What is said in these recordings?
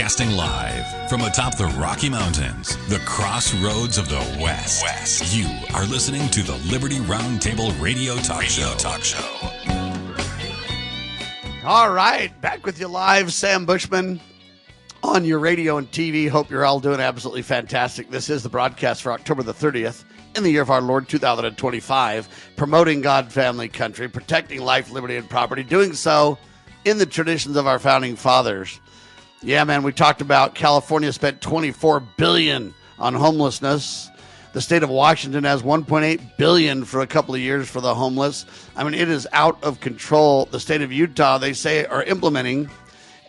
Broadcasting live from atop the Rocky Mountains, the crossroads of the West. You are listening to the Liberty RoundTable Radio Talk Show. All right, back with you live, Sam Bushman on your radio and TV. Hope you're all doing absolutely fantastic. This is the broadcast for October the 30th in the year of our Lord 2025, promoting God, family, country, protecting life, liberty, and property, doing so in the traditions of our founding fathers. Yeah, man, we talked about California spent $24 billion on homelessness. The state of Washington has $1.8 billion for a couple of years for the homeless. I mean, it is out of control. The state of Utah, they say, are implementing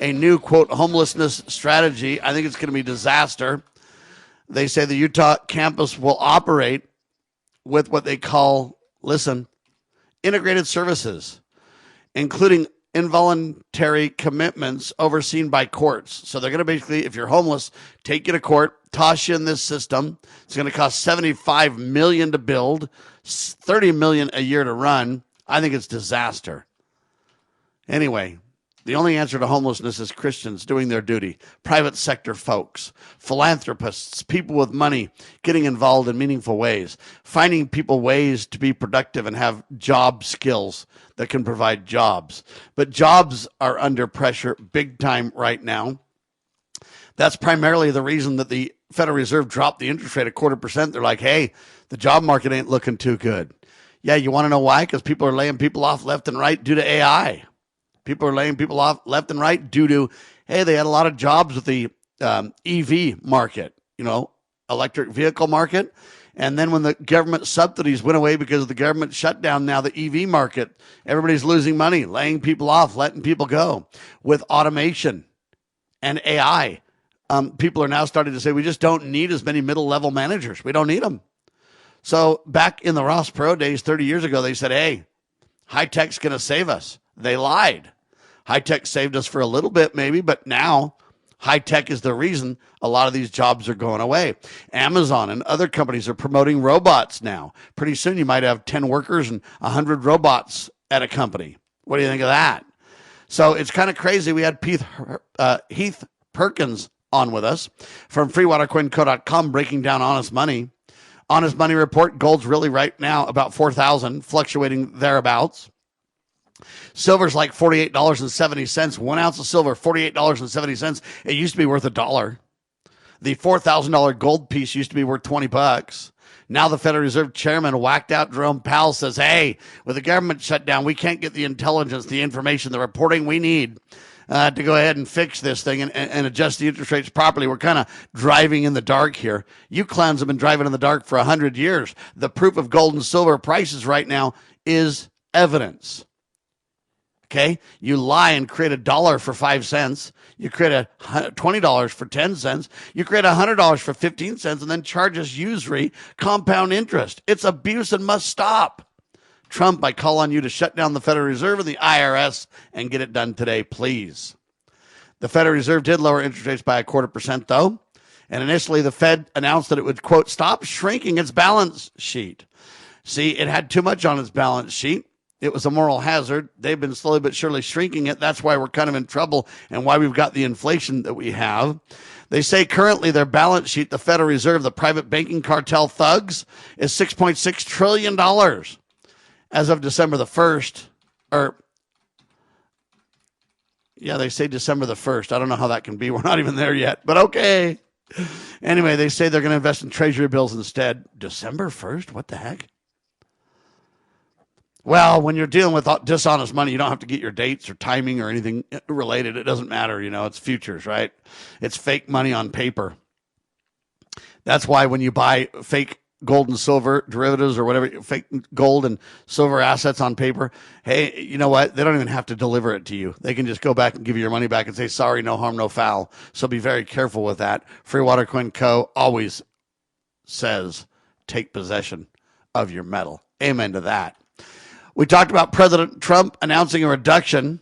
a new, quote, homelessness strategy. I think it's going to be disaster. They say the Utah campus will operate with what they call, listen, integrated services, including involuntary commitments overseen by courts. So they're going to basically, if you're homeless, take you to court, toss you in this system. It's going to cost $75 million to build, $30 million a year to run. I think it's disaster. Anyway, the only answer to homelessness is Christians doing their duty, private sector folks, philanthropists, people with money getting involved in meaningful ways, finding people ways to be productive and have job skills that can provide jobs. But jobs are under pressure big time right now. That's primarily the reason that the Federal Reserve dropped the interest rate 0.25%. They're like, hey, the job market ain't looking too good. Yeah, you want to know why? Because people are laying people off left and right due to AI. People are laying people off left and right due to, hey, they had a lot of jobs with the EV market, electric vehicle market. And then when the government subsidies went away because of the government shutdown, now the EV market, everybody's losing money, laying people off, letting people go. With automation and AI, people are now starting to say, we just don't need as many middle-level managers. We don't need them. So back in the Ross Perot days 30 years ago, they said, hey, high-tech's going to save us. They lied. High-tech saved us for a little bit maybe, but now high-tech is the reason a lot of these jobs are going away. Amazon and other companies are promoting robots now. Pretty soon you might have 10 workers and 100 robots at a company. What do you think of that? So it's kind of crazy. We had Heath Perkins on with us from freewatercoinco.com breaking down Honest Money. Honest Money report, gold's really right now about 4,000, fluctuating thereabouts. Silver's like $48.70. 1 ounce of silver, $48.70. It used to be worth $1. The $4,000 gold piece used to be worth $20. Now the Federal Reserve Chairman whacked out Jerome Powell says, hey, with the government shutdown, we can't get the intelligence, the information, the reporting we need to go ahead and fix this thing and adjust the interest rates properly. We're kind of driving in the dark here. You clowns have been driving in the dark for 100 years. The proof of gold and silver prices right now is evidence. Okay, you lie and create $1 for 5 cents. You create $20 for 10 cents. You create $100 for 15 cents and then charge us usury compound interest. It's abuse and must stop. Trump, I call on you to shut down the Federal Reserve and the IRS and get it done today, please. The Federal Reserve did lower interest rates by 0.25%, though. And initially, the Fed announced that it would, quote, stop shrinking its balance sheet. See, it had too much on its balance sheet. It was a moral hazard. They've been slowly but surely shrinking it. That's why we're kind of in trouble and why we've got the inflation that we have. They say currently their balance sheet, the Federal Reserve, the private banking cartel thugs, is $6.6 trillion as of December the 1st. They say December the 1st. I don't know how that can be. We're not even there yet, but okay. Anyway, they say they're going to invest in treasury bills instead. December 1st? What the heck? Well, when you're dealing with dishonest money, you don't have to get your dates or timing or anything related. It doesn't matter. It's futures, right? It's fake money on paper. That's why when you buy fake gold and silver derivatives or whatever, fake gold and silver assets on paper, hey, you know what? They don't even have to deliver it to you. They can just go back and give you your money back and say, sorry, no harm, no foul. So be very careful with that. Free Water Coin Co. always says, take possession of your metal. Amen to that. We talked about President Trump announcing a reduction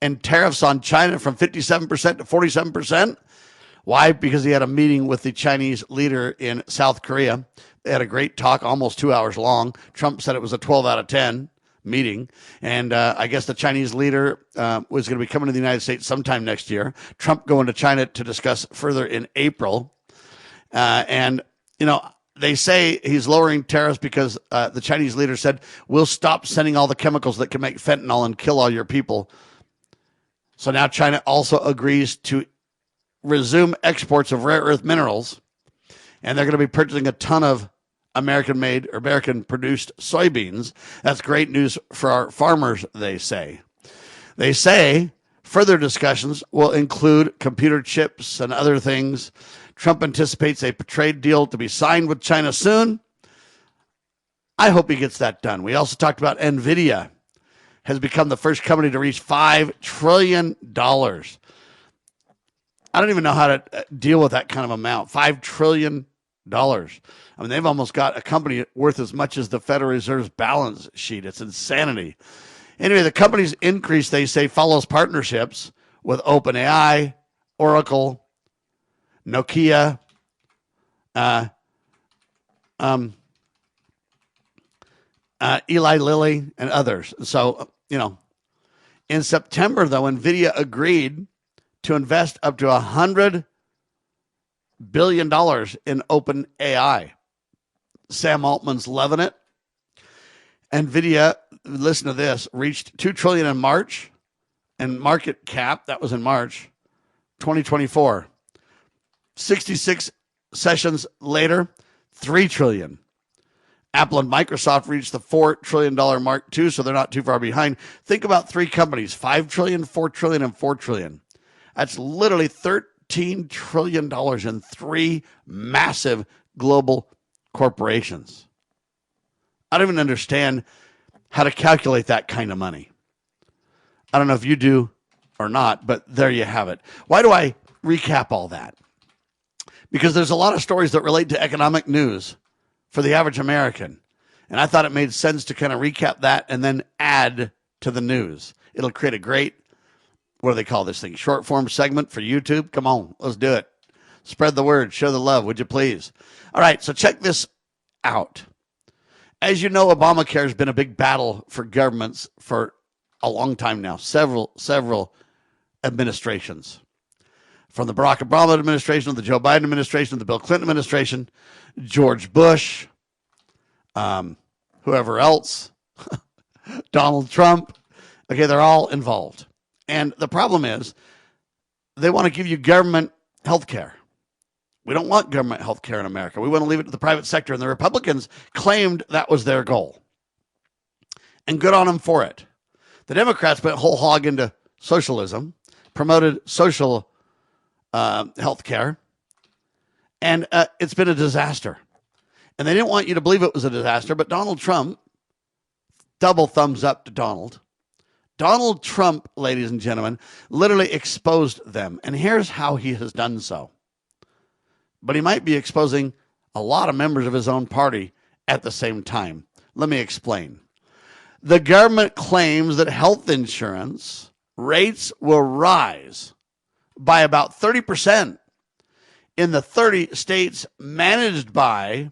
in tariffs on China from 57% to 47%. Why? Because he had a meeting with the Chinese leader in South Korea. They had a great talk, almost 2 hours long. Trump said it was a 12 out of 10. meeting. And I guess the Chinese leader was going to be coming to the United States sometime next year. Trump going to China to discuss further in April. And, they say he's lowering tariffs because the Chinese leader said, we'll stop sending all the chemicals that can make fentanyl and kill all your people. So now China also agrees to resume exports of rare earth minerals. And they're going to be purchasing a ton of American-made or American-produced soybeans. That's great news for our farmers, they say. They say further discussions will include computer chips and other things. Trump anticipates a trade deal to be signed with China soon. I hope he gets that done. We also talked about Nvidia has become the first company to reach $5 trillion. I don't even know how to deal with that kind of amount. $5 trillion. I mean, they've almost got a company worth as much as the Federal Reserve's balance sheet. It's insanity. Anyway, the company's increase, they say, follows partnerships with OpenAI, Oracle, Nokia, Eli Lilly, and others. So, in September, though, Nvidia agreed to invest up to $100 billion in OpenAI. Sam Altman's loving it. Nvidia, listen to this, reached $2 trillion in March, and market cap, that was in March 2024. 66 sessions later, $3 trillion. Apple and Microsoft reached the $4 trillion mark too, so they're not too far behind. Think about three companies, $5 trillion, $4 trillion, and $4 trillion. That's literally $13 trillion in three massive global corporations. I don't even understand how to calculate that kind of money. I don't know if you do or not, but there you have it. Why do I recap all that? Because there's a lot of stories that relate to economic news for the average American. And I thought it made sense to kind of recap that and then add to the news. It'll create a great, what do they call this thing? Short form segment for YouTube. Come on, let's do it. Spread the word, show the love, would you please? All right, so check this out. As you know, Obamacare has been a big battle for governments for a long time now, several administrations. From the Barack Obama administration, the Joe Biden administration, the Bill Clinton administration, George Bush, whoever else, Donald Trump. Okay, they're all involved. And the problem is they want to give you government health care. We don't want government health care in America. We want to leave it to the private sector. And the Republicans claimed that was their goal. And good on them for it. The Democrats went whole hog into socialism, promoted social health care, and it's been a disaster. And they didn't want you to believe it was a disaster, but Donald Trump, double thumbs up to Donald. Donald Trump, ladies and gentlemen, literally exposed them. And here's how he has done so. But he might be exposing a lot of members of his own party at the same time. Let me explain. The government claims that health insurance rates will rise by about 30% in the 30 states managed by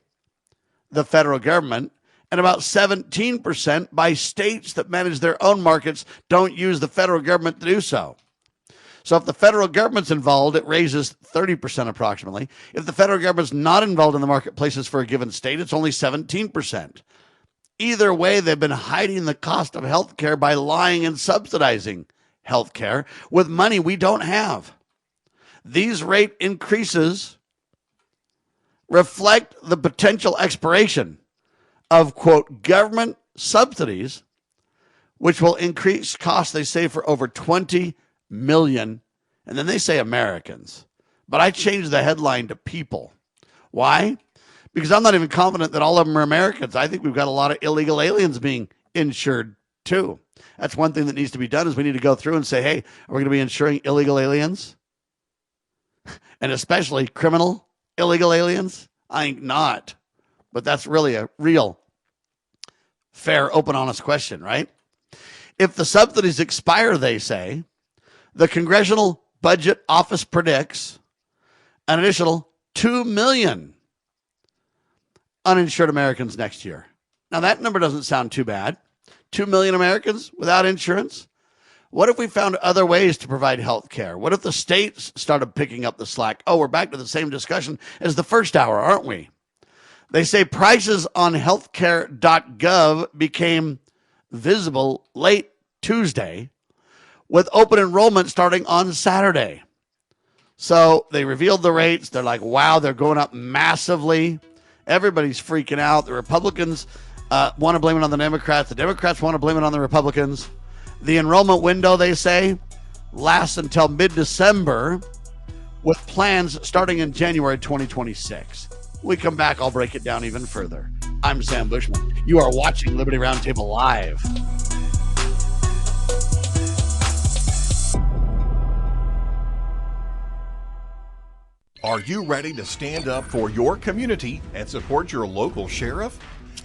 the federal government, and about 17% by states that manage their own markets, don't use the federal government to do so. So if the federal government's involved, it raises 30% approximately. If the federal government's not involved in the marketplaces for a given state, it's only 17%. Either way, they've been hiding the cost of health care by lying and subsidizing health care with money we don't have. These rate increases reflect the potential expiration of, quote, government subsidies, which will increase costs, they say, for over 20 million, and then they say Americans. But I changed the headline to people. Why? Because I'm not even confident that all of them are Americans. I think we've got a lot of illegal aliens being insured too. That's one thing that needs to be done is we need to go through and say, hey, are we going to be insuring illegal aliens? And especially criminal illegal aliens? I think not. But that's really a real, fair, open, honest question, right? If the subsidies expire, they say, the Congressional Budget Office predicts an additional 2 million uninsured Americans next year. Now, that number doesn't sound too bad. 2 million Americans without insurance? What if we found other ways to provide health care? What if the states started picking up the slack? Oh, we're back to the same discussion as the first hour, aren't we? They say prices on healthcare.gov became visible late Tuesday with open enrollment starting on Saturday. So they revealed the rates. They're like, wow, they're going up massively. Everybody's freaking out. The Republicans want to blame it on the Democrats. The Democrats want to blame it on the Republicans. The enrollment window, they say, lasts until mid-December with plans starting in January 2026. When we come back, I'll break it down even further. I'm Sam Bushman. You are watching Liberty Roundtable Live. Are you ready to stand up for your community and support your local sheriff?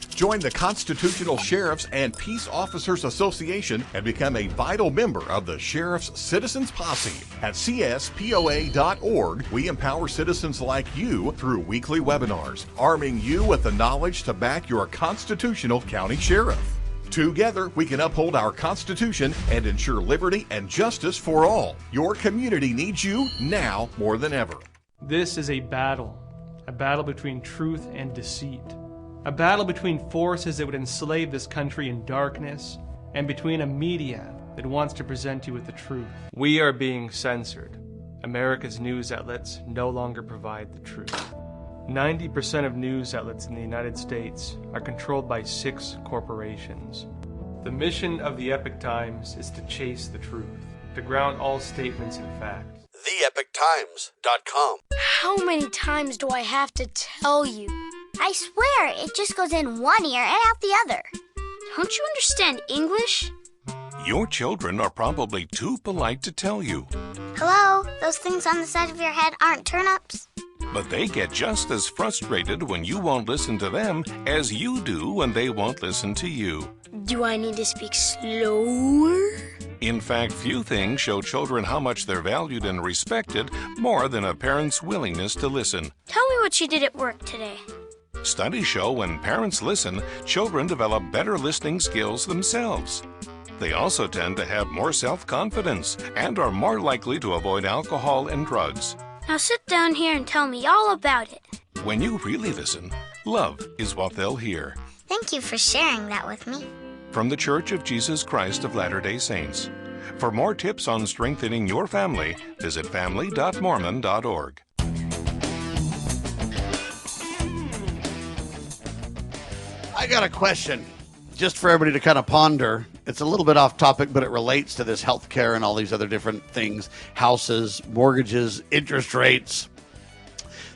Join the Constitutional Sheriffs and Peace Officers Association and become a vital member of the Sheriff's Citizens Posse. At cspoa.org, we empower citizens like you through weekly webinars, arming you with the knowledge to back your constitutional county sheriff. Together, we can uphold our Constitution and ensure liberty and justice for all. Your community needs you now more than ever. This is a battle between truth and deceit, a battle between forces that would enslave this country in darkness, and between a media that wants to present you with the truth. We are being censored. America's news outlets no longer provide the truth. 90% of news outlets in the United States are controlled by 6 corporations. The mission of the Epoch Times is to chase the truth, to ground all statements in fact. TheEpochTimes.com. How many times do I have to tell you? I swear, it just goes in one ear and out the other. Don't you understand English? Your children are probably too polite to tell you, Hello? Those things on the side of your head aren't turnips? but they get just as frustrated when you won't listen to them as you do when they won't listen to you. Do I need to speak slower? In fact, few things show children how much they're valued and respected more than a parent's willingness to listen. Tell me what you did at work today. Studies show when parents listen, children develop better listening skills themselves. They also tend to have more self-confidence and are more likely to avoid alcohol and drugs. Now sit down here and tell me all about it. When you really listen, love is what they'll hear. Thank you for sharing that with me. From the Church of Jesus Christ of Latter-day Saints. For more tips on strengthening your family, visit family.mormon.org. I got a question just for everybody to kind of ponder. It's a little bit off topic, but it relates to this healthcare and all these other different things. Houses, mortgages, interest rates,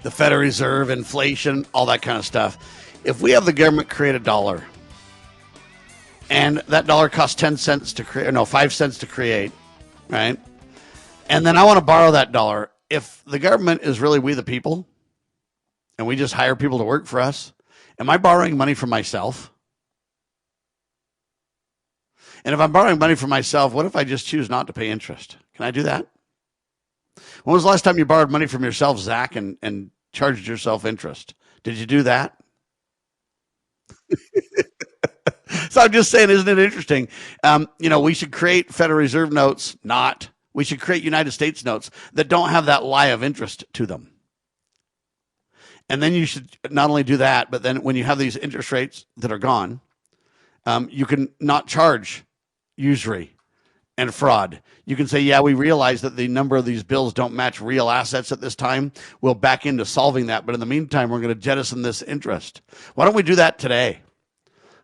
the Federal Reserve, inflation, all that kind of stuff. If we have the government create a dollar, and that dollar costs 10 cents to create, no, 5 cents to create, right? And then I want to borrow that dollar. If the government is really we the people, and we just hire people to work for us, am I borrowing money from myself? And if I'm borrowing money from myself, what if I just choose not to pay interest? Can I do that? When was the last time you borrowed money from yourself, Zach, and charged yourself interest? Did you do that? So I'm just saying, isn't it interesting? We should create Federal Reserve notes, we should create United States notes that don't have that lie of interest to them. And then you should not only do that, but then when you have these interest rates that are gone, you can not charge usury and fraud. You can say, yeah, we realize that the number of these bills don't match real assets at this time. We'll back into solving that. But in the meantime, we're going to jettison this interest. Why don't we do that today?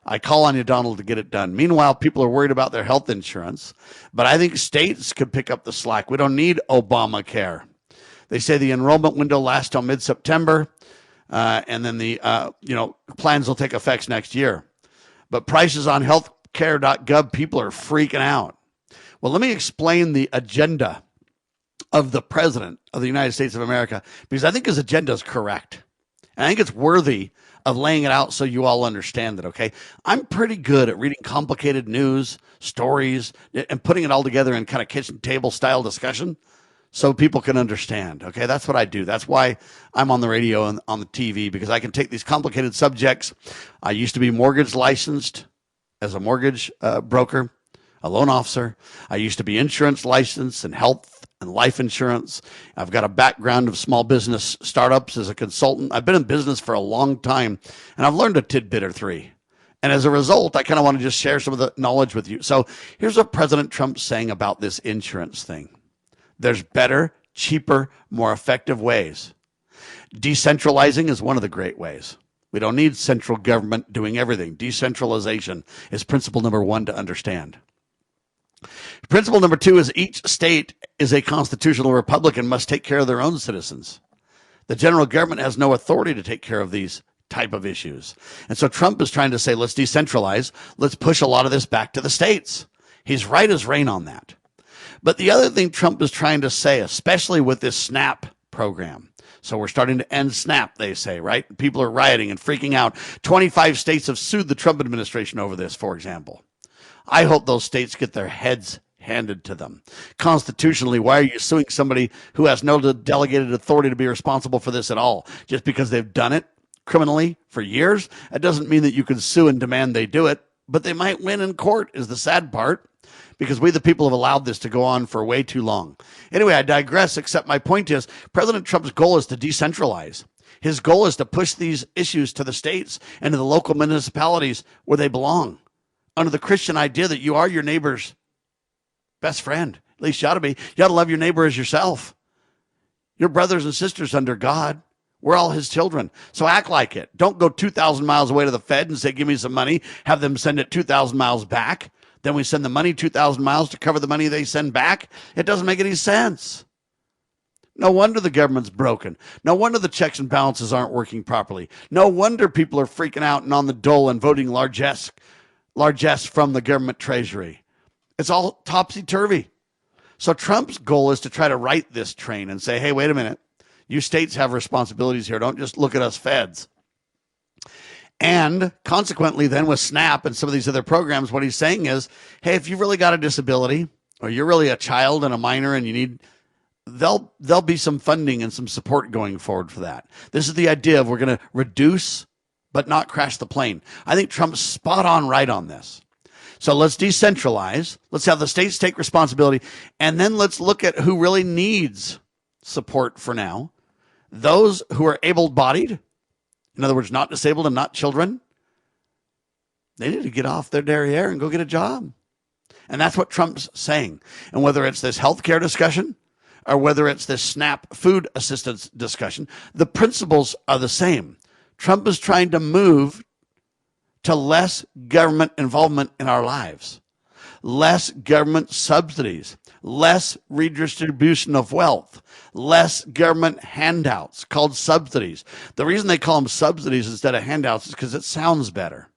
I call on you, Donald, to get it done. Meanwhile, people are worried about their health insurance, but I think states could pick up the slack. We don't need Obamacare. They say the enrollment window lasts till mid-September, and then the plans will take effect next year. But prices on healthcare.gov, people are freaking out. Well, let me explain the agenda of the President of the United States of America, because I think his agenda is correct. And I think it's worthy of laying it out so you all understand it, okay? I'm pretty good at reading complicated news, stories, and putting it all together in kind of kitchen table style discussion so people can understand, okay? That's what I do. That's why I'm on the radio and on the TV, because I can take these complicated subjects. I used to be mortgage licensed, as a mortgage broker, a loan officer. I used to be insurance licensed and health and life insurance. I've got a background of small business startups as a consultant. I've been in business for a long time, and I've learned a tidbit or three. And as a result, I kind of want to just share some of the knowledge with you. So here's what President Trump's saying about this insurance thing. There's better, cheaper, more effective ways. Decentralizing is one of the great ways. We don't need central government doing everything. Decentralization is principle number 1 to understand. Principle number 2 is each state is a constitutional republic and must take care of their own citizens. The general government has no authority to take care of these type of issues. And so Trump is trying to say, let's decentralize. Let's push a lot of this back to the states. He's right as rain on that. But the other thing Trump is trying to say, especially with this SNAP program, so we're starting to end SNAP, they say, right? People are rioting and freaking out. 25 states have sued the Trump administration over this, for example. I hope those states get their heads handed to them. Constitutionally, why are you suing somebody who has no delegated authority to be responsible for this at all? Just because they've done it criminally for years? That doesn't mean that you can sue and demand they do it, but they might win in court is the sad part, because we the people have allowed this to go on for way too long. Anyway, I digress, except my point is President Trump's goal is to decentralize. His goal is to push these issues to the states and to the local municipalities where they belong, under the Christian idea that you are your neighbor's best friend. At least you ought to be. You ought to love your neighbor as yourself. Your brothers and sisters under God. We're all his children. So act like it. Don't go 2,000 miles away to the Fed and say, give me some money. Have them send it 2,000 miles back. Then we send the money 2,000 miles to cover the money they send back. It doesn't make any sense. No wonder the government's broken. No wonder the checks and balances aren't working properly. No wonder people are freaking out and on the dole and voting largesse from the government treasury. It's all topsy-turvy. So Trump's goal is to try to right this train and say, hey, wait a minute. You states have responsibilities here. Don't just look at us feds. And consequently, then with SNAP and some of these other programs, what he's saying is, hey, if you've really got a disability or you're really a child and a minor and you need, there'll be some funding and some support going forward for that. This is the idea of we're going to reduce but not crash the plane. I think Trump's spot on right on this. So let's decentralize. Let's have the states take responsibility. And then let's look at who really needs support for now. Those who are able-bodied, in other words, not disabled and not children, they need to get off their derriere and go get a job. And that's what Trump's saying. And whether it's this healthcare discussion or whether it's this SNAP food assistance discussion, the principles are the same. Trump is trying to move to less government involvement in our lives, less government subsidies, less redistribution of wealth, less government handouts called subsidies. The reason they call them subsidies instead of handouts is because it sounds better.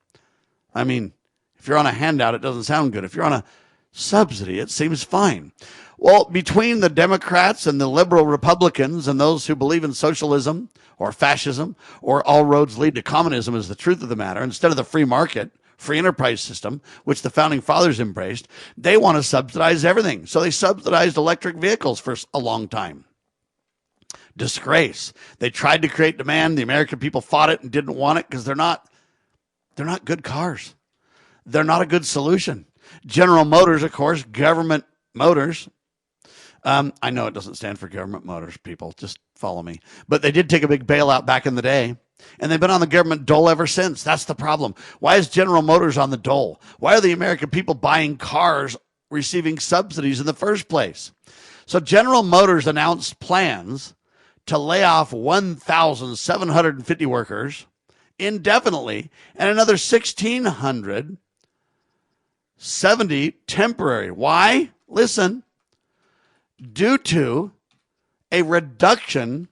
I mean, if you're on a handout, it doesn't sound good. If you're on a subsidy, it seems fine. Well, between the Democrats and the liberal Republicans and those who believe in socialism or fascism or all roads lead to communism is the truth of the matter, instead of the free market, free enterprise system, which the founding fathers embraced, they want to subsidize everything. So they subsidized electric vehicles for a long time. Disgrace. They tried to create demand. The American people fought it and didn't want it because they're not good cars. They're not a good solution. General Motors, of course, government motors. I know it doesn't stand for government motors, people. Just follow me. But they did take a big bailout back in the day. And they've been on the government dole ever since. That's the problem. Why is General Motors on the dole? Why are the American people buying cars receiving subsidies in the first place? So General Motors announced plans to lay off 1,750 workers indefinitely and another 1,670 temporary. Why? Listen. Due to a reduction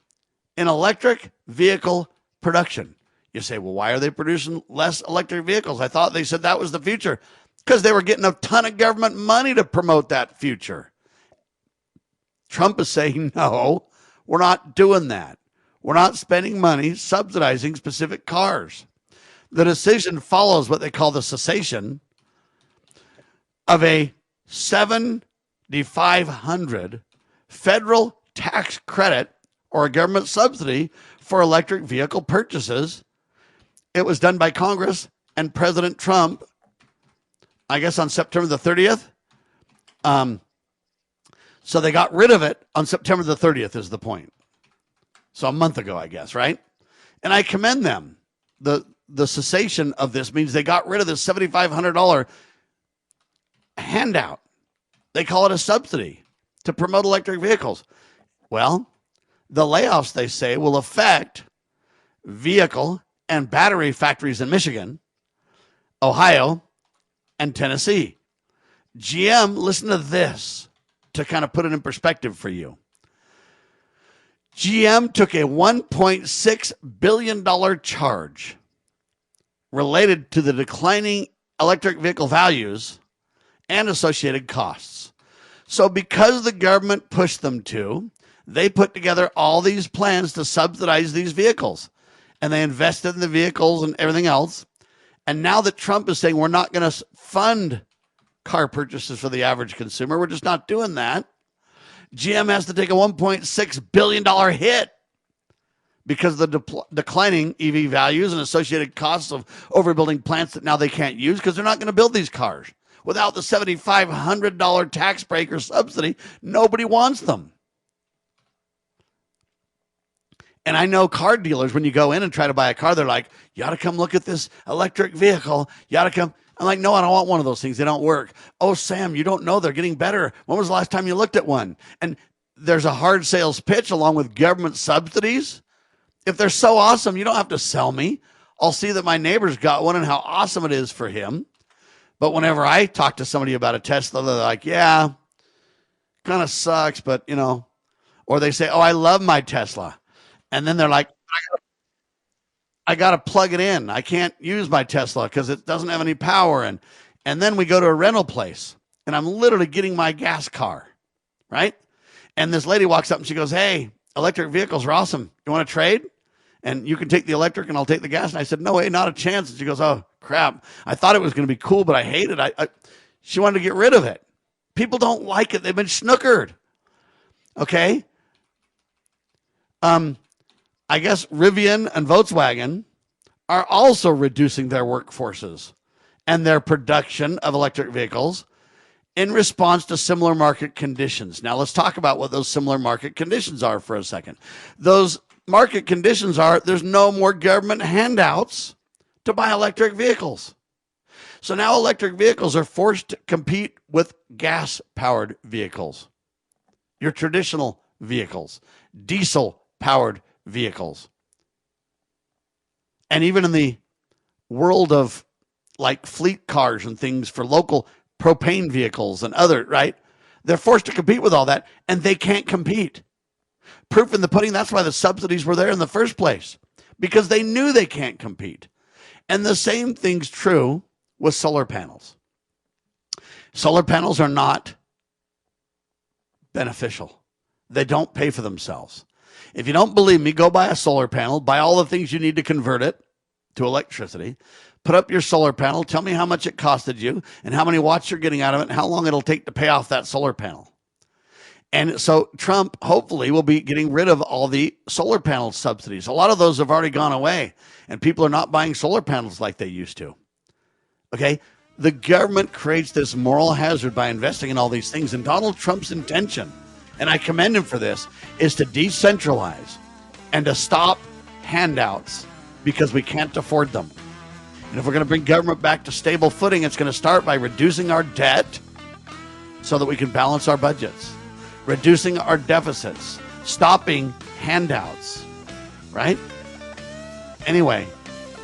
in electric vehicle production. You say, well, why are they producing less electric vehicles? I thought they said that was the future. Because they were getting a ton of government money to promote that future. Trump is saying, no, we're not doing that. We're not spending money subsidizing specific cars. The decision follows what they call the cessation of a $7,500 federal tax credit or a government subsidy for electric vehicle purchases. It was done by Congress, and President Trump I guess on September the 30th. So they got rid of it on September the 30th is the point. So a month ago, I guess, right? And I commend them. The cessation of this means they got rid of the $7,500 handout. They call it a subsidy to promote electric vehicles. Well, the layoffs, they say, will affect vehicle and battery factories in Michigan, Ohio, and Tennessee. GM, listen to this to kind of put it in perspective for you. GM took a $1.6 billion charge related to the declining electric vehicle values and associated costs. So because the government pushed them to, they put together all these plans to subsidize these vehicles. And they invested in the vehicles and everything else. And now that Trump is saying we're not going to fund car purchases for the average consumer, we're just not doing that, GM has to take a $1.6 billion hit because of the declining EV values and associated costs of overbuilding plants that now they can't use because they're not going to build these cars. Without the $7,500 tax break or subsidy, nobody wants them. And I know car dealers, when you go in and try to buy a car, they're like, you ought to come look at this electric vehicle. You ought to come. I'm like, no, I don't want one of those things. They don't work. Oh, Sam, you don't know. They're getting better. When was the last time you looked at one? And there's a hard sales pitch along with government subsidies. If they're so awesome, you don't have to sell me. I'll see that my neighbor's got one and how awesome it is for him. But whenever I talk to somebody about a Tesla, they're like, yeah, kind of sucks, but, you know, or they say, oh, I love my Tesla. And then they're like, I got to plug it in. I can't use my Tesla because it doesn't have any power. And then we go to a rental place, and I'm literally getting my gas car, right? And this lady walks up, and she goes, hey, electric vehicles are awesome. You want to trade? And you can take the electric, and I'll take the gas. And I said, no way, not a chance. And she goes, oh, crap. I thought it was going to be cool, but I hate it. She wanted to get rid of it. People don't like it. They've been snookered. Okay? I guess Rivian and Volkswagen are also reducing their workforces and their production of electric vehicles in response to similar market conditions. Now, let's talk about what those similar market conditions are for a second. Those market conditions are there's no more government handouts to buy electric vehicles. So now electric vehicles are forced to compete with gas-powered vehicles, your traditional vehicles, diesel-powered vehicles. And even in the world of like fleet cars and things for local propane vehicles and other, right? They're forced to compete with all that, and they can't compete. Proof in the pudding, that's why the subsidies were there in the first place, because they knew they can't compete. And the same thing's true with solar panels. Solar panels are not beneficial. They don't pay for themselves. If you don't believe me, go buy a solar panel, buy all the things you need to convert it to electricity, put up your solar panel, tell me how much it costed you and how many watts you're getting out of it and how long it'll take to pay off that solar panel. And so Trump hopefully will be getting rid of all the solar panel subsidies. A lot of those have already gone away and people are not buying solar panels like they used to. Okay? The government creates this moral hazard by investing in all these things, and Donald Trump's intention, and I commend him for this, is to decentralize and to stop handouts because we can't afford them. And if we're going to bring government back to stable footing, it's going to start by reducing our debt so that we can balance our budgets, reducing our deficits, stopping handouts, right? Anyway,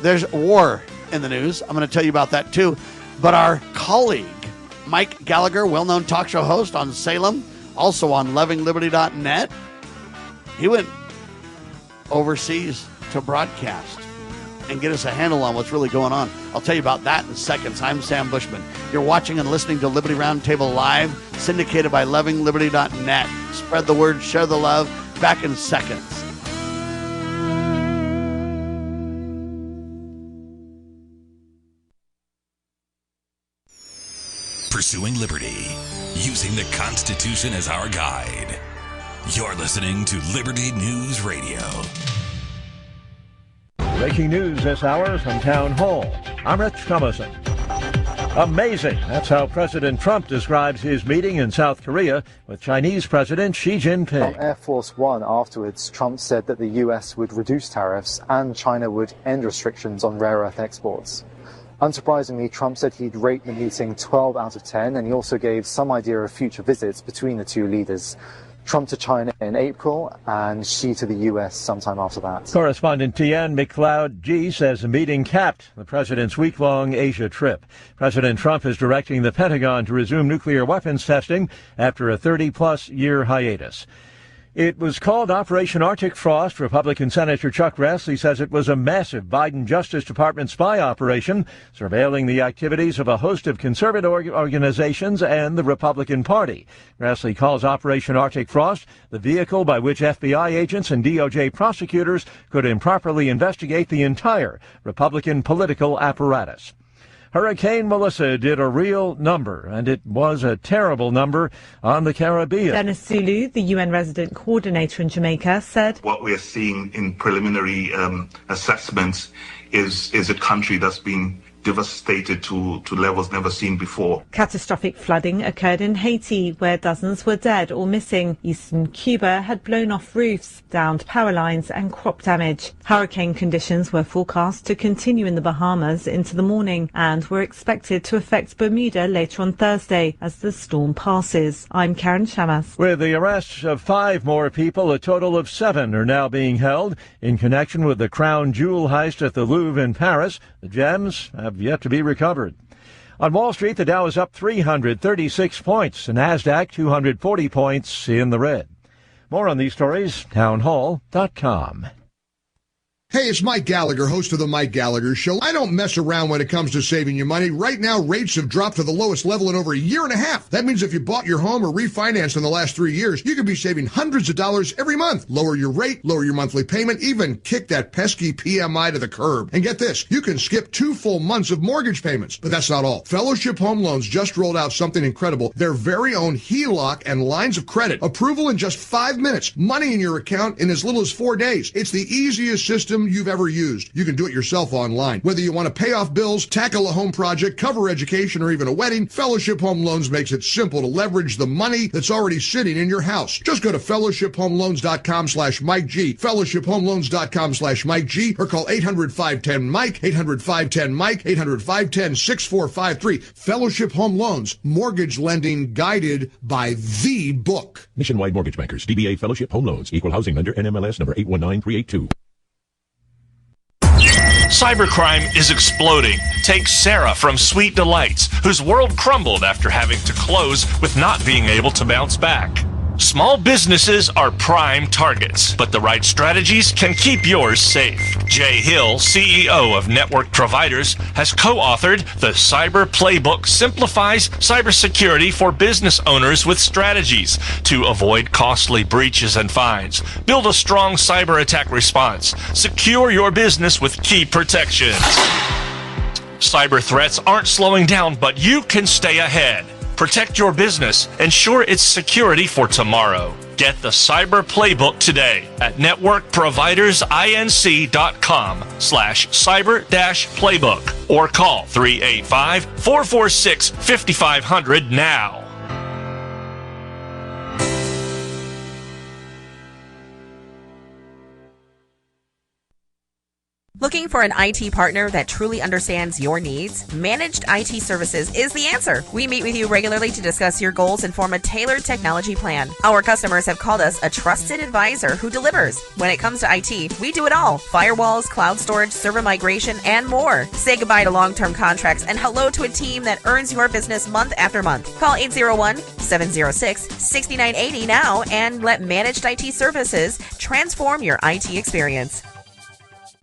there's war in the news. I'm going to tell you about that too. But our colleague, Mike Gallagher, well-known talk show host on Salem, also on lovingliberty.net, he went overseas to broadcast and get us a handle on what's really going on. I'll tell you about that in seconds. I'm Sam Bushman. You're watching and listening to Liberty Roundtable Live, syndicated by lovingliberty.net. Spread the word, share the love. Back in seconds. Pursuing liberty, using the Constitution as our guide. You're listening to Liberty News Radio. Breaking news this hour from Town Hall. I'm Rich Thomason. Amazing. That's how President Trump describes his meeting in South Korea with Chinese President Xi Jinping. On Air Force One afterwards, Trump said that the US would reduce tariffs and China would end restrictions on rare earth exports. Unsurprisingly, Trump said he'd rate the meeting 12 out of 10, and he also gave some idea of future visits between the two leaders. Trump to China in April and Xi to the U.S. sometime after that. Correspondent Tian McLeod-G says the meeting capped the president's week-long Asia trip. President Trump is directing the Pentagon to resume nuclear weapons testing after a 30-plus year hiatus. It was called Operation Arctic Frost. Republican Senator Chuck Grassley says it was a massive Biden Justice Department spy operation surveilling the activities of a host of conservative organizations and the Republican Party. Grassley calls Operation Arctic Frost the vehicle by which FBI agents and DOJ prosecutors could improperly investigate the entire Republican political apparatus. Hurricane Melissa did a real number, and it was a terrible number on the Caribbean. Dennis Sulu, the UN resident coordinator in Jamaica, said, "What we are seeing in preliminary assessments is a country that's been devastated to levels never seen before." Catastrophic flooding occurred in Haiti, where dozens were dead or missing. Eastern Cuba had blown off roofs, downed power lines and crop damage. Hurricane conditions were forecast to continue in the Bahamas into the morning and were expected to affect Bermuda later on Thursday as the storm passes. I'm Karen Shamas. With the arrest of 5 more people, a total of 7 are now being held in connection with the crown jewel heist at the Louvre in Paris. The gems have yet to be recovered. On Wall Street, the Dow is up 336 points, the Nasdaq 240 points in the red. More on these stories, townhall.com. Hey, it's Mike Gallagher, host of The Mike Gallagher Show. I don't mess around when it comes to saving you money. Right now, rates have dropped to the lowest level in over a year and a half. That means if you bought your home or refinanced in the last 3 years, you could be saving hundreds of dollars every month. Lower your rate, lower your monthly payment, even kick that pesky PMI to the curb. And get this, you can skip 2 full months of mortgage payments. But that's not all. Fellowship Home Loans just rolled out something incredible. Their very own HELOC and lines of credit. Approval in just 5 minutes. Money in your account in as little as 4 days. It's the easiest system you've ever used. You can do it yourself online. Whether you want to pay off bills, tackle a home project, cover education, or even a wedding, Fellowship Home Loans makes it simple to leverage the money that's already sitting in your house. Just go to fellowshiphomeloans.com/Mike G, fellowshiphomeloans.com/Mike G, or call 800-510-MIKE, 800-510-MIKE, 800-510-6453. Fellowship Home Loans, mortgage lending guided by the book. Nationwide Mortgage Bankers, DBA Fellowship Home Loans, Equal Housing Lender, NMLS number 819382. Cybercrime is exploding. Take Sarah from Sweet Delights, whose world crumbled after having to close with not being able to bounce back. Small businesses are prime targets, but the right strategies can keep yours safe. Jay Hill, CEO of Network Providers, has co-authored The Cyber Playbook Simplifies Cybersecurity for Business Owners with Strategies to avoid costly breaches and fines. Build a strong cyber attack response. Secure your business with key protections. Cyber threats aren't slowing down, but you can stay ahead. Protect your business. Ensure its security for tomorrow. Get the Cyber Playbook today at networkprovidersinc.com/cyber-playbook or call 385-446-5500 now. Looking for an IT partner that truly understands your needs? Managed IT Services is the answer. We meet with you regularly to discuss your goals and form a tailored technology plan. Our customers have called us a trusted advisor who delivers. When it comes to IT, we do it all. Firewalls, cloud storage, server migration, and more. Say goodbye to long-term contracts and hello to a team that earns your business month after month. Call 801-706-6980 now and let Managed IT Services transform your IT experience.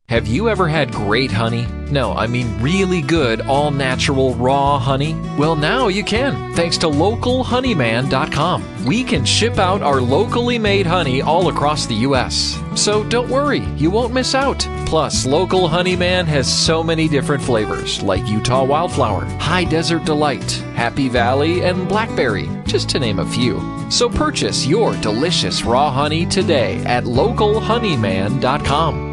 Have you ever had great honey? No, I mean really good, all-natural, raw honey? Well, now you can, thanks to localhoneyman.com. We can ship out our locally made honey all across the U.S. So don't worry, you won't miss out. Plus, Local Honeyman has so many different flavors, like Utah Wildflower, High Desert Delight, Happy Valley, and Blackberry, just to name a few. So purchase your delicious raw honey today at localhoneyman.com.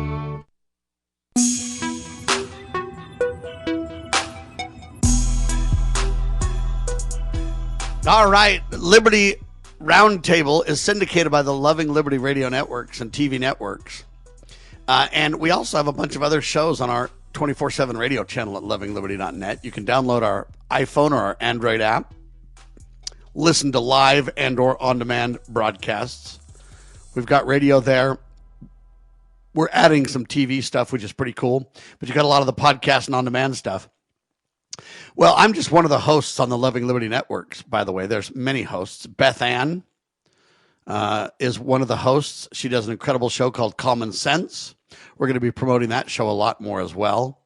All right. Liberty RoundTable is syndicated by the Loving Liberty radio networks and TV networks. And we also have a bunch of other shows on our 24/7 radio channel at lovingliberty.net. You can download our iPhone or our Android app, listen to live and or on-demand broadcasts. We've got radio there. We're adding some TV stuff, which is pretty cool. But you got a lot of the podcast and on-demand stuff. Well, I'm just one of the hosts on the Loving Liberty networks, by the way. There's many hosts. Beth Ann is one of the hosts. She does an incredible show called Common Sense. We're going to be promoting that show a lot more as well.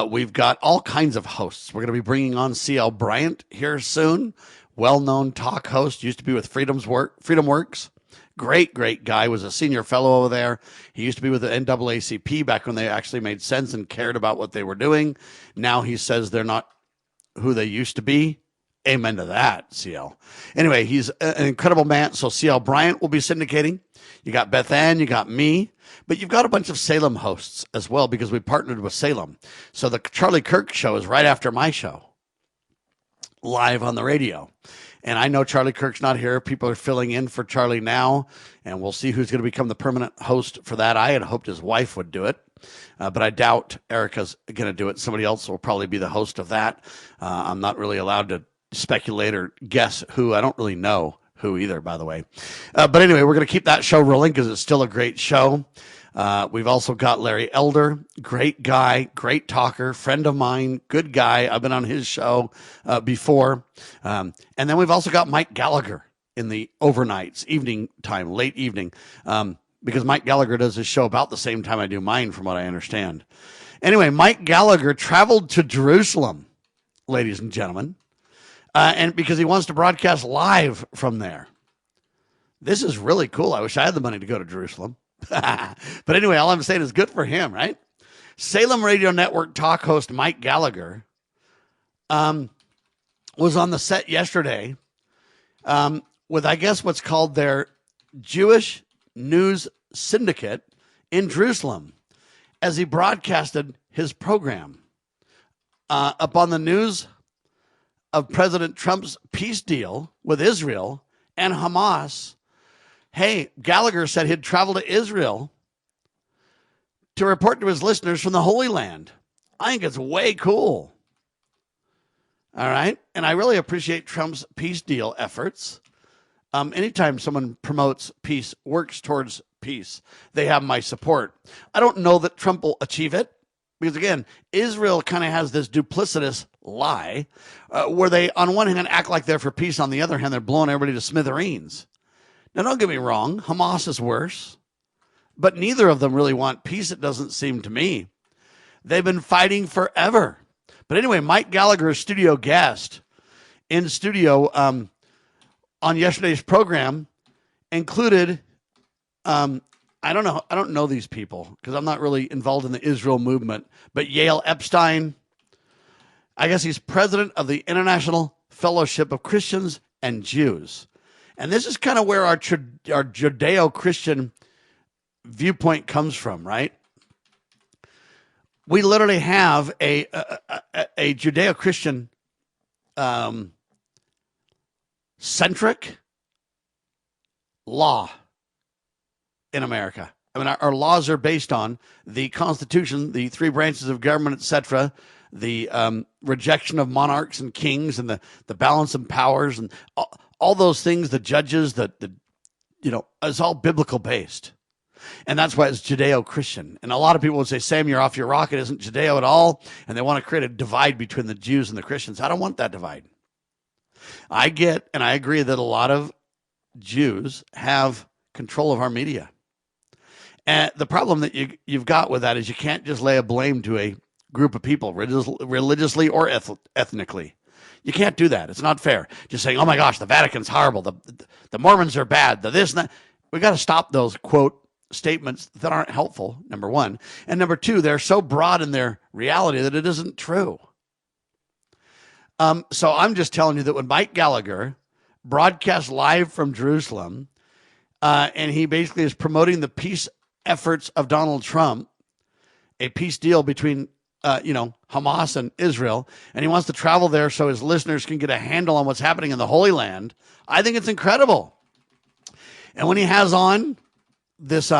We've got all kinds of hosts. We're going to be bringing on C.L. Bryant here soon. Well-known talk host. Used to be with FreedomWorks. Great guy. Was a senior fellow over there. He used to be with the NAACP back when they actually made sense and cared about what they were doing. Now he says they're not who they used to be. Amen to that, CL. Anyway, he's an incredible man. So CL Bryant will be syndicating. You got Beth Ann, you got me, but you've got a bunch of Salem hosts as well because we partnered with Salem. So the Charlie Kirk show is right after my show, live on the radio. And I know Charlie Kirk's not here. People are filling in for Charlie now, and we'll see who's going to become the permanent host for that. I had hoped his wife would do it, but I doubt Erica's going to do it. Somebody else will probably be the host of that. I'm not really allowed to speculate or guess who. I don't really know who either, by the way. But anyway, we're going to keep that show rolling because it's still a great show. We've also got Larry Elder, great guy, great talker, friend of mine, good guy. I've been on his show before. And then we've also got Mike Gallagher in the overnights, evening time, late evening, because Mike Gallagher does his show about the same time I do mine, from what I understand. Anyway, Mike Gallagher traveled to Jerusalem, ladies and gentlemen, and because he wants to broadcast live from there. This is really cool. I wish I had the money to go to Jerusalem. But anyway, all I'm saying is good for him, right? Salem Radio Network talk host Mike Gallagher was on the set yesterday with, I guess, what's called their Jewish News Syndicate in Jerusalem as he broadcasted his program upon the news of President Trump's peace deal with Israel and Hamas. Hey, Gallagher said he'd travel to Israel to report to his listeners from the Holy Land. I think it's way cool. All right. And I really appreciate Trump's peace deal efforts. Anytime someone promotes peace, works towards peace, they have my support. I don't know that Trump will achieve it because, again, Israel kind of has this duplicitous lie where they, on one hand, act like they're for peace. On the other hand, they're blowing everybody to smithereens. Now, don't get me wrong. Hamas is worse, but neither of them really want peace, it doesn't seem to me. They've been fighting forever. But anyway, Mike Gallagher's studio guest in studio on yesterday's program included, I don't know these people because I'm not really involved in the Israel movement, but Yael Epstein, I guess he's president of the International Fellowship of Christians and Jews. And this is kind of where our Judeo-Christian viewpoint comes from, right? We literally have a Judeo-Christian centric law in America. I mean, our laws are based on the Constitution, the three branches of government, etc., the rejection of monarchs and kings, and the balance of powers, and all those things, the judges, it's all biblical based. And that's why it's Judeo-Christian. And a lot of people would say, Sam, you're off your rocket. It isn't Judeo at all. And they want to create a divide between the Jews and the Christians. I don't want that divide. I get, and I agree that a lot of Jews have control of our media. And the problem that you've got with that is you can't just lay a blame to a group of people, religiously or ethnically. You can't do that. It's not fair. Just saying, oh my gosh, the Vatican's horrible. The Mormons are bad. The this and that. We got to stop those, quote, statements that aren't helpful, number one. And number two, they're so broad in their reality that it isn't true. So I'm just telling you that when Mike Gallagher broadcasts live from Jerusalem, and he basically is promoting the peace efforts of Donald Trump, a peace deal between Hamas and Israel, and he wants to travel there so his listeners can get a handle on what's happening in the Holy Land. I think it's incredible. And when he has on this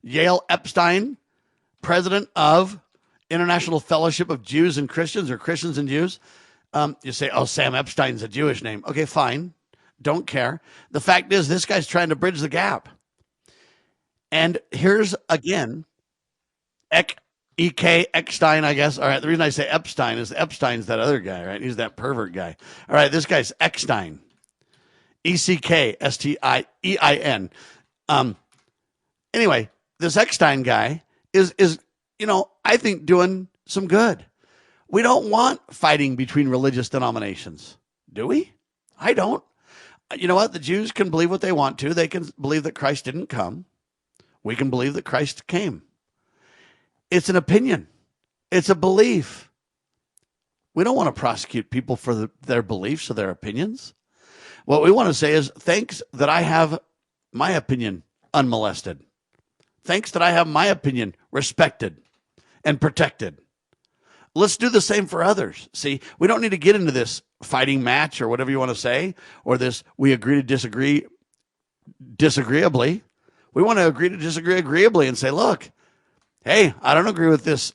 Yale Epstein, president of International Fellowship of Jews and Christians, or Christians and Jews, you say, oh, Sam Epstein's a Jewish name. Okay, fine. Don't care. The fact is, this guy's trying to bridge the gap. And here's, again, E.K. Eckstein, I guess. All right, the reason I say Epstein is Epstein's that other guy, right? He's that pervert guy. All right, this guy's Eckstein. Eckstein. Anyway, this Eckstein guy is I think doing some good. We don't want fighting between religious denominations, do we? I don't. You know what? The Jews can believe what they want to. They can believe that Christ didn't come. We can believe that Christ came. It's an opinion. It's a belief. We don't want to prosecute people for their beliefs or their opinions. What we want to say is, thanks that I have my opinion unmolested. Thanks that I have my opinion respected and protected. Let's do the same for others. See, we don't need to get into this fighting match or whatever you want to say, or this we agree to disagree disagreeably. We want to agree to disagree agreeably and say, look, hey, I don't agree with this.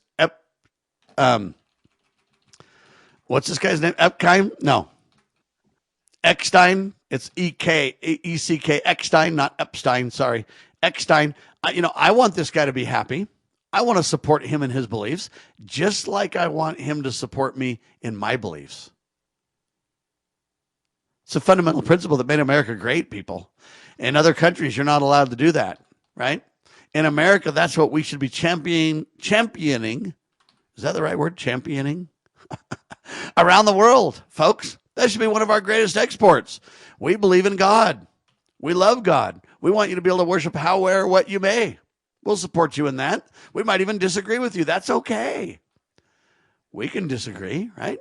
What's this guy's name? Epstein? No. Eckstein. It's E-C-K, Eckstein, not Epstein. Sorry. Eckstein. I want this guy to be happy. I want to support him in his beliefs, just like I want him to support me in my beliefs. It's a fundamental principle that made America great, people. In other countries, you're not allowed to do that, right? In America, that's what we should be championing. Is that the right word? Championing? Around the world, folks. That should be one of our greatest exports. We believe in God. We love God. We want you to be able to worship how, where, what you may. We'll support you in that. We might even disagree with you. That's okay. We can disagree, right?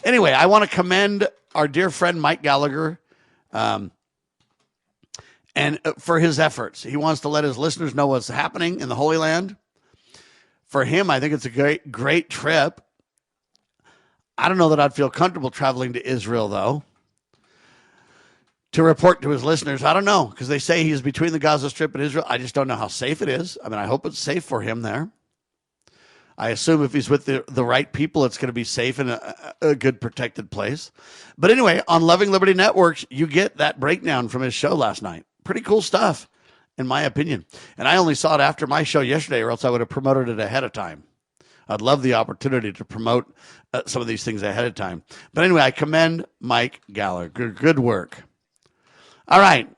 Anyway, I want to commend our dear friend Mike Gallagher and for his efforts. He wants to let his listeners know what's happening in the Holy Land. For him, I think it's a great trip. I don't know that I'd feel comfortable traveling to Israel, though, to report to his listeners. I don't know, because they say he's between the Gaza Strip and Israel. I just don't know how safe it is. I mean, I hope it's safe for him there. I assume if he's with the right people, it's going to be safe in a good protected place. But anyway, on Loving Liberty Networks, you get that breakdown from his show last night. Pretty cool stuff, in my opinion. And I only saw it after my show yesterday, or else I would have promoted it ahead of time. I'd love the opportunity to promote some of these things ahead of time. But anyway, I commend Mike Gallagher. Good work. All right.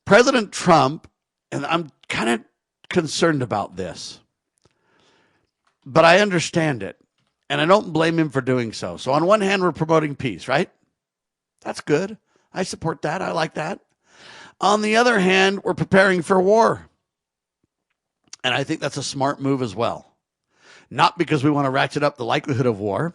President Trump, and I'm kind of concerned about this, but I understand it, and I don't blame him for doing so. So on one hand, we're promoting peace, right? That's good. I support that. I like that. On the other hand, we're preparing for war, and I think that's a smart move as well. Not because we want to ratchet up the likelihood of war.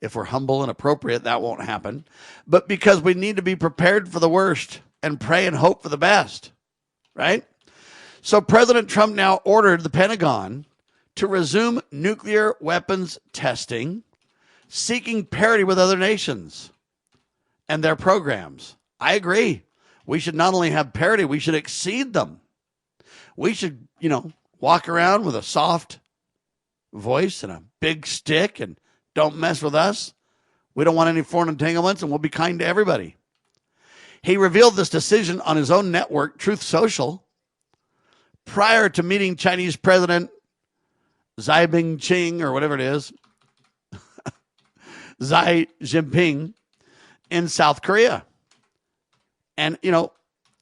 If we're humble and appropriate, that won't happen. But because we need to be prepared for the worst and pray and hope for the best, right? So President Trump now ordered the Pentagon to resume nuclear weapons testing, seeking parity with other nations and their programs. I agree. We should not only have parity, we should exceed them. We should, walk around with a soft voice and a big stick and don't mess with us. We don't want any foreign entanglements, and we'll be kind to everybody. He revealed this decision on his own network, Truth Social, prior to meeting Chinese President Xi Jinping, or whatever it is, Xi Jinping, in South Korea. And,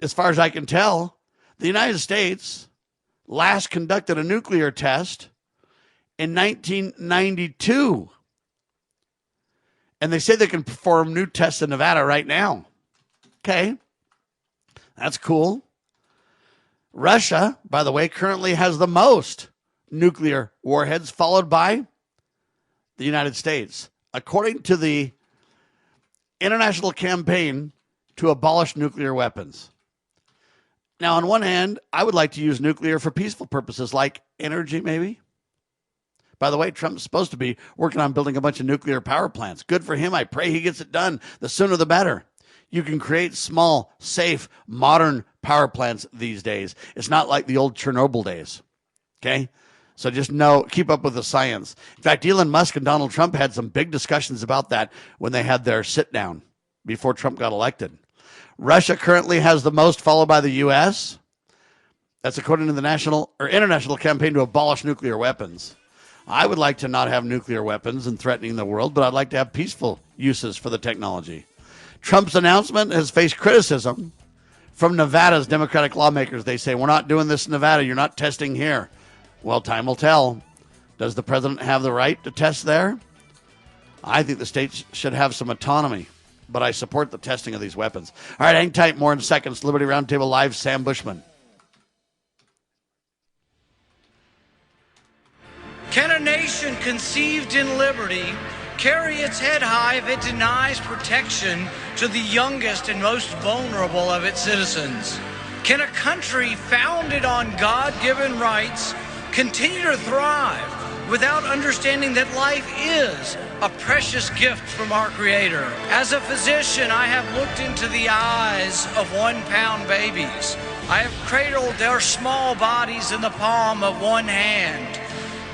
as far as I can tell, the United States last conducted a nuclear test in 1992. And they say they can perform new tests in Nevada right now. Okay. That's cool. Russia, by the way, currently has the most nuclear warheads, followed by the United States, according to the International Campaign to Abolish Nuclear Weapons. Now, on one hand, I would like to use nuclear for peaceful purposes, like energy, maybe. By the way, Trump's supposed to be working on building a bunch of nuclear power plants. Good for him. I pray he gets it done. The sooner the better. You can create small, safe, modern power plants these days. It's not like the old Chernobyl days. Okay? So just keep up with the science. In fact, Elon Musk and Donald Trump had some big discussions about that when they had their sit down before Trump got elected. Russia currently has the most, followed by the U.S. That's according to the international campaign to abolish nuclear weapons. I would like to not have nuclear weapons and threatening the world, but I'd like to have peaceful uses for the technology. Trump's announcement has faced criticism from Nevada's Democratic lawmakers. They say, we're not doing this in Nevada. You're not testing here. Well, time will tell. Does the president have the right to test there? I think the states should have some autonomy, but I support the testing of these weapons. All right, hang tight. More in seconds. Liberty Roundtable Live, Sam Bushman. Can a nation conceived in liberty carry its head high if it denies protection to the youngest and most vulnerable of its citizens? Can a country founded on God-given rights continue to thrive without understanding that life is a precious gift from our Creator? As a physician, I have looked into the eyes of 1-pound babies. I have cradled their small bodies in the palm of one hand.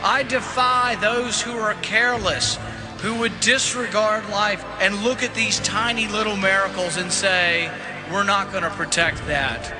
I defy those who are careless, who would disregard life and look at these tiny little miracles and say, we're not going to protect that.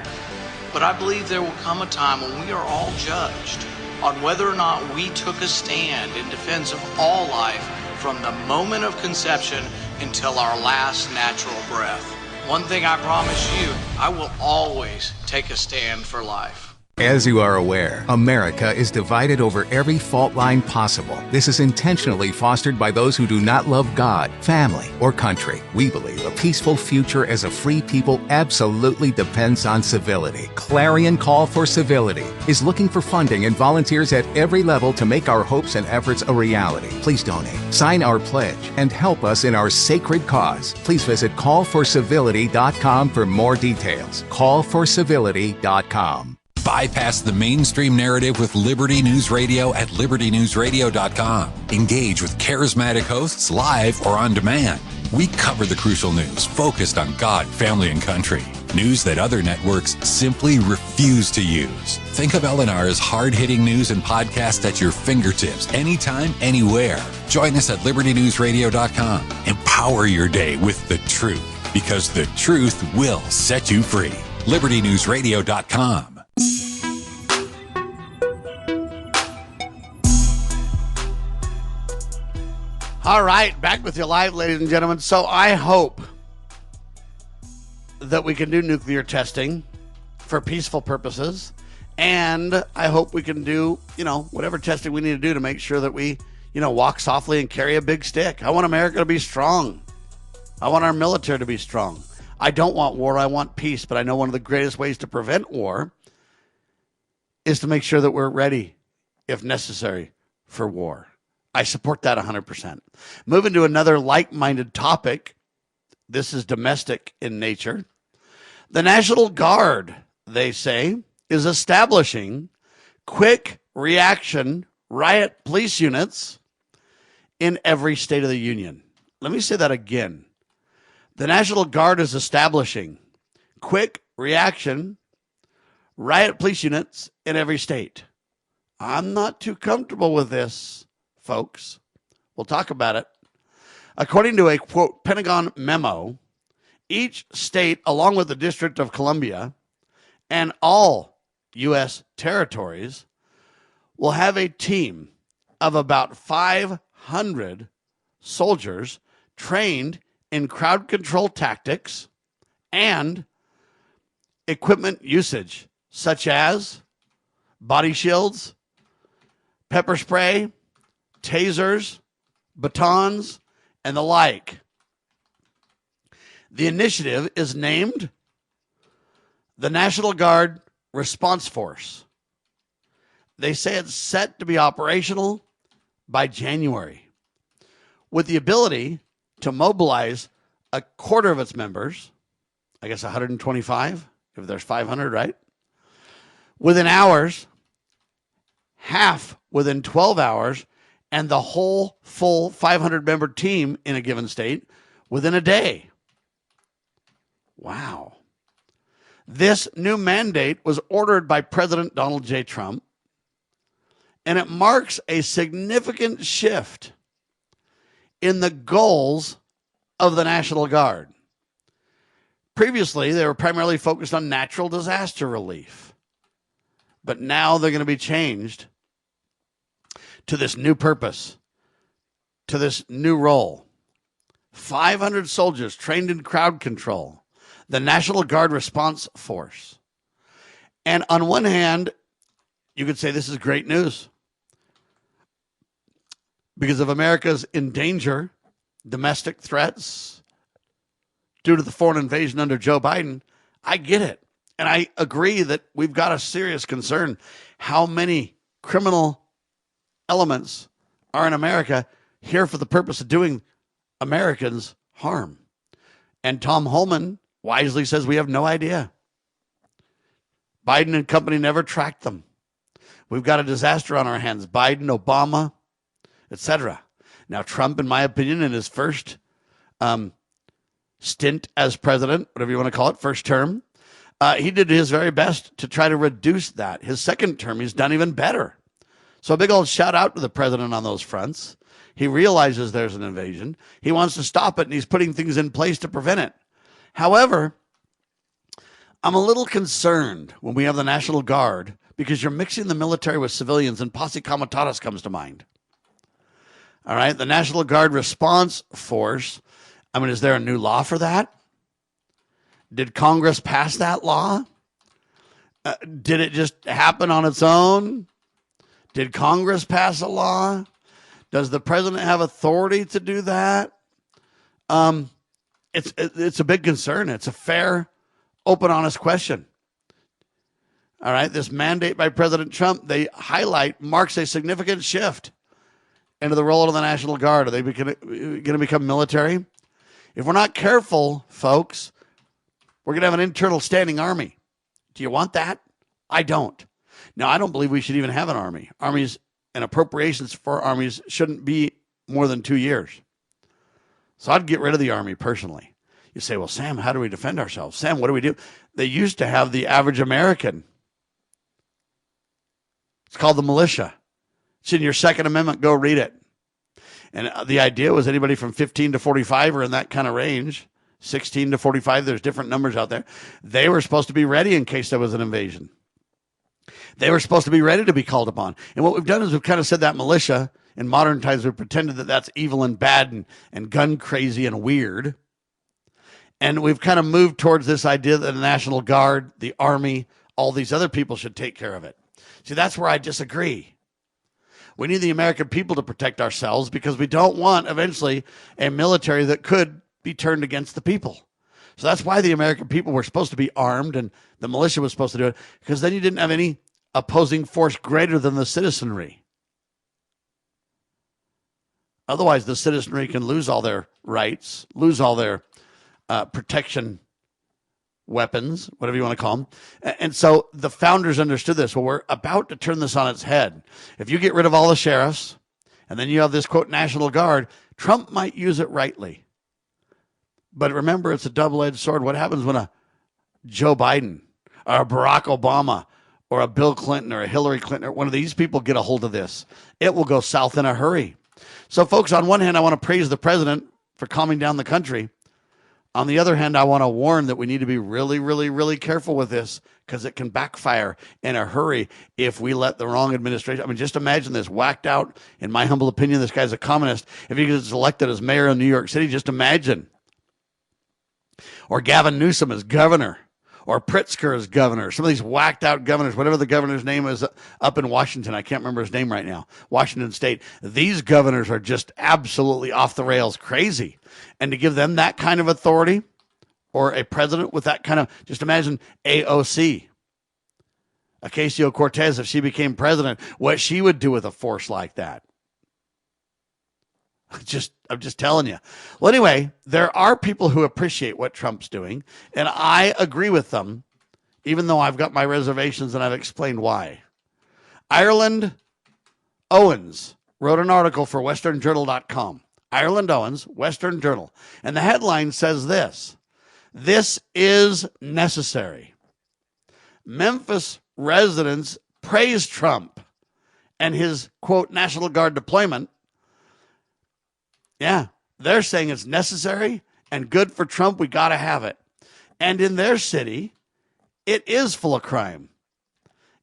But I believe there will come a time when we are all judged on whether or not we took a stand in defense of all life from the moment of conception until our last natural breath. One thing I promise you, I will always take a stand for life. As you are aware, America is divided over every fault line possible. This is intentionally fostered by those who do not love God, family, or country. We believe a peaceful future as a free people absolutely depends on civility. Clarion Call for Civility is looking for funding and volunteers at every level to make our hopes and efforts a reality. Please donate, sign our pledge, and help us in our sacred cause. Please visit callforcivility.com for more details. Callforcivility.com. Bypass the mainstream narrative with Liberty News Radio at libertynewsradio.com. Engage with charismatic hosts live or on demand. We cover the crucial news focused on God, family, and country. News that other networks simply refuse to use. Think of LNR's hard-hitting news and podcasts at your fingertips, anytime, anywhere. Join us at libertynewsradio.com. Empower your day with the truth, because the truth will set you free. libertynewsradio.com. All right, back with you live, ladies and gentlemen. So I hope that we can do nuclear testing for peaceful purposes, and I hope we can do, whatever testing we need to do to make sure that we, walk softly and carry a big stick. I want America to be strong. I want our military to be strong. I don't want war, I want peace, but I know one of the greatest ways to prevent war is to make sure that we're ready, if necessary, for war. I support that 100%. Moving to another like-minded topic. This is domestic in nature. The National Guard, they say, is establishing quick reaction riot police units in every state of the union. Let me say that again. The National Guard is establishing quick reaction riot police units in every state. I'm not too comfortable with this, folks. We'll talk about it. According to a, quote, Pentagon memo, each state, along with the District of Columbia and all U.S. territories, will have a team of about 500 soldiers trained in crowd control tactics and equipment usage, such as body shields, pepper spray, tasers, batons, and the like. The initiative is named the National Guard Response Force. They say it's set to be operational by January, with the ability to mobilize a quarter of its members, I guess 125, if there's 500, right? Within hours, half within 12 hours, and the whole full 500-member team in a given state within a day. Wow. This new mandate was ordered by President Donald J. Trump, and it marks a significant shift in the goals of the National Guard. Previously, they were primarily focused on natural disaster relief, but now they're going to be changed to this new purpose, to this new role. 500 soldiers trained in crowd control, the National Guard Response Force. And on one hand, you could say this is great news because of America's in danger, domestic threats due to the foreign invasion under Joe Biden. I get it. And I agree that we've got a serious concern how many criminal elements are in America here for the purpose of doing Americans harm. And Tom Holman wisely says we have no idea. Biden and company never tracked them. We've got a disaster on our hands. Biden, Obama, etc. Now, Trump, in my opinion, in his first stint as president, whatever you want to call it, first term, he did his very best to try to reduce that. His second term, he's done even better. So a big old shout out to the president on those fronts. He realizes there's an invasion. He wants to stop it, and he's putting things in place to prevent it. However, I'm a little concerned when we have the National Guard because you're mixing the military with civilians, and Posse Comitatus comes to mind. All right, the National Guard Response Force. I mean, is there a new law for that? Did Congress pass that law? Did it just happen on its own? Did Congress pass a law? Does the president have authority to do that? It's a big concern. It's a fair, open, honest question. All right, this mandate by President Trump, they highlight, marks a significant shift into the role of the National Guard. Are they going to become military? If we're not careful, folks, we're going to have an internal standing army. Do you want that? I don't. Now, I don't believe we should even have an army. Armies and appropriations for armies shouldn't be more than 2 years. So I'd get rid of the army personally. You say, well, Sam, how do we defend ourselves? Sam, what do we do? They used to have the average American. It's called the militia. It's in your Second Amendment. Go read it. And the idea was anybody from 15 to 45 or in that kind of range, 16 to 45, there's different numbers out there. They were supposed to be ready in case there was an invasion. They were supposed to be ready to be called upon. And what we've done is we've kind of said that militia, in modern times, we've pretended that that's evil and bad and gun crazy and weird. And we've kind of moved towards this idea that the National Guard, the Army, all these other people should take care of it. See, that's where I disagree. We need the American people to protect ourselves because we don't want eventually a military that could be turned against the people. So that's why the American people were supposed to be armed and the militia was supposed to do it, because then you didn't have any opposing force greater than the citizenry. Otherwise, the citizenry can lose all their rights, lose all their protection weapons, whatever you want to call them. And so the founders understood this. Well, we're about to turn this on its head. If you get rid of all the sheriffs, and then you have this, quote, National Guard, Trump might use it rightly. But remember, it's a double-edged sword. What happens when a Joe Biden or a Barack Obama or a Bill Clinton or a Hillary Clinton or one of these people get a hold of this? It will go south in a hurry. So, folks, on one hand, I want to praise the president for calming down the country. On the other hand, I want to warn that we need to be really, really, really careful with this because it can backfire in a hurry if we let the wrong administration. I mean, just imagine this whacked out, in my humble opinion, this guy's a communist. If he gets elected as mayor of New York City, just imagine. Or Gavin Newsom as governor. Or Pritzker as governor. Some of these whacked out governors, whatever the governor's name is up in Washington. I can't remember his name right now. Washington State. These governors are just absolutely off the rails crazy. And to give them that kind of authority, or a president with that kind of, just imagine AOC, Ocasio-Cortez, if she became president, what she would do with a force like that. I'm just telling you. Well, anyway, there are people who appreciate what Trump's doing, and I agree with them, even though I've got my reservations and I've explained why. Ireland Owens wrote an article for westernjournal.com. Ireland Owens, Western Journal. And the headline says this: "This is necessary." Memphis residents praise Trump and his, quote, National Guard deployment. Yeah, they're saying it's necessary and good for Trump. We got to have it. And in their city, it is full of crime.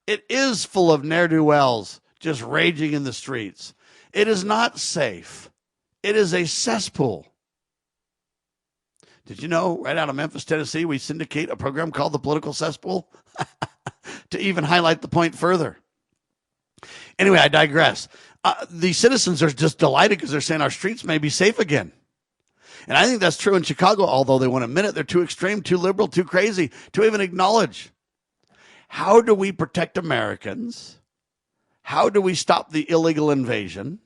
It is full of ne'er-do-wells just raging in the streets. It is not safe. It is a cesspool. Did you know, right out of Memphis, Tennessee, we syndicate a program called the Political Cesspool? To even highlight the point further. Anyway, I digress. The citizens are just delighted because they're saying our streets may be safe again. And I think that's true in Chicago, although they won't admit it. They're too extreme, too liberal, too crazy to even acknowledge. How do we protect Americans? How do we stop the illegal invasion?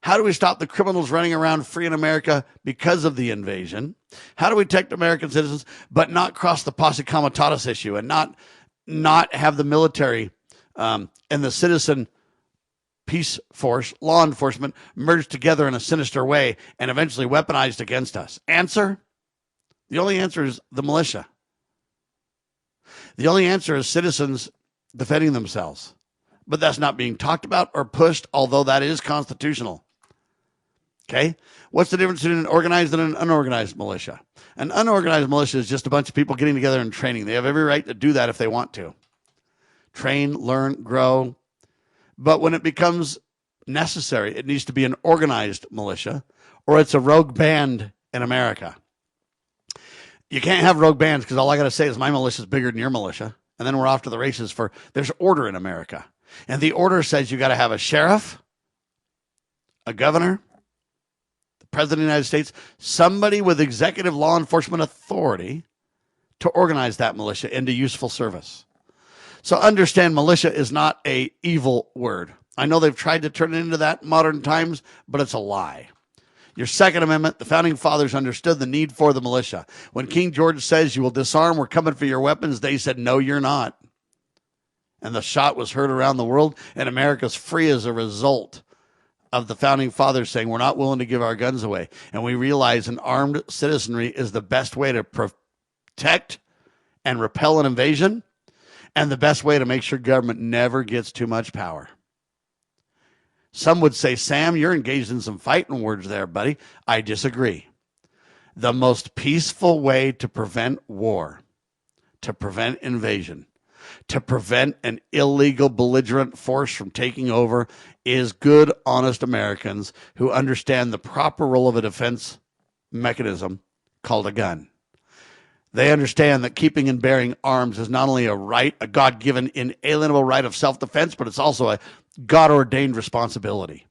How do we stop the criminals running around free in America because of the invasion? How do we protect American citizens but not cross the posse comitatus issue and not have the military and the citizen peace force, law enforcement, merged together in a sinister way and eventually weaponized against us? Answer? The only answer is the militia. The only answer is citizens defending themselves. But that's not being talked about or pushed, although that is constitutional. Okay? What's the difference between an organized and an unorganized militia? An unorganized militia is just a bunch of people getting together and training. They have every right to do that if they want to. Train, learn, grow. But when it becomes necessary, it needs to be an organized militia, or it's a rogue band in America. You can't have rogue bands because all I got to say is my militia is bigger than your militia. And then we're off to the races for there's order in America. And the order says you got to have a sheriff, a governor, the president of the United States, somebody with executive law enforcement authority to organize that militia into useful service. So understand, militia is not an evil word. I know they've tried to turn it into that in modern times, but it's a lie. Your Second Amendment, the Founding Fathers understood the need for the militia. When King George says you will disarm, we're coming for your weapons, they said, no, you're not. And the shot was heard around the world, and America's free as a result of the Founding Fathers saying we're not willing to give our guns away. And we realize an armed citizenry is the best way to protect and repel an invasion, and the best way to make sure government never gets too much power. Some would say, Sam, you're engaged in some fighting words there, buddy. I disagree. The most peaceful way to prevent war, to prevent invasion, to prevent an illegal belligerent force from taking over is good, honest Americans who understand the proper role of a defense mechanism called a gun. They understand that keeping and bearing arms is not only a right, a God-given inalienable right of self-defense, but it's also a God-ordained responsibility.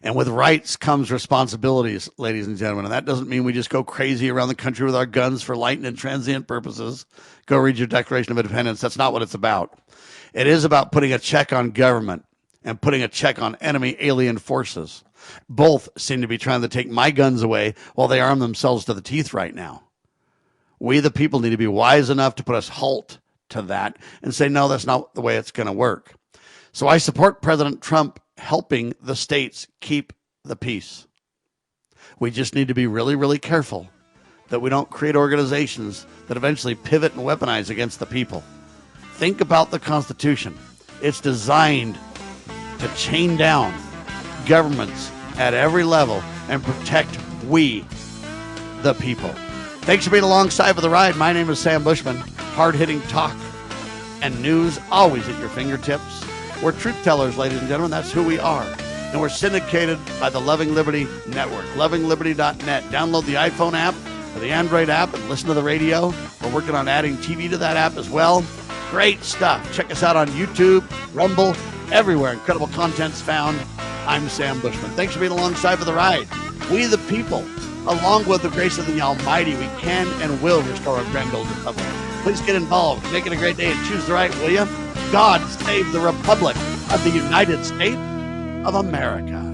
And with rights comes responsibilities, ladies and gentlemen. And that doesn't mean we just go crazy around the country with our guns for light and transient purposes. Go read your Declaration of Independence. That's not what it's about. It is about putting a check on government and putting a check on enemy alien forces. Both seem to be trying to take my guns away while they arm themselves to the teeth right now. We, the people, need to be wise enough to put a halt to that and say, no, that's not the way it's going to work. So I support President Trump helping the states keep the peace. We just need to be really, really careful that we don't create organizations that eventually pivot and weaponize against the people. Think about the Constitution. It's designed to chain down governments at every level and protect we, the people. Thanks for being alongside for the ride. My name is Sam Bushman. Hard-hitting talk and news always at your fingertips. We're truth tellers, ladies and gentlemen. That's who we are. And we're syndicated by the Loving Liberty Network, lovingliberty.net. Download the iPhone app or the Android app and listen to the radio. We're working on adding TV to that app as well. Great stuff. Check us out on YouTube, Rumble, everywhere. Incredible content's found. I'm Sam Bushman. Thanks for being alongside for the ride. We the people, along with the grace of the Almighty, we can and will restore our grand old republic. Please get involved. Make it a great day and choose the right, will you? God save the Republic of the United States of America.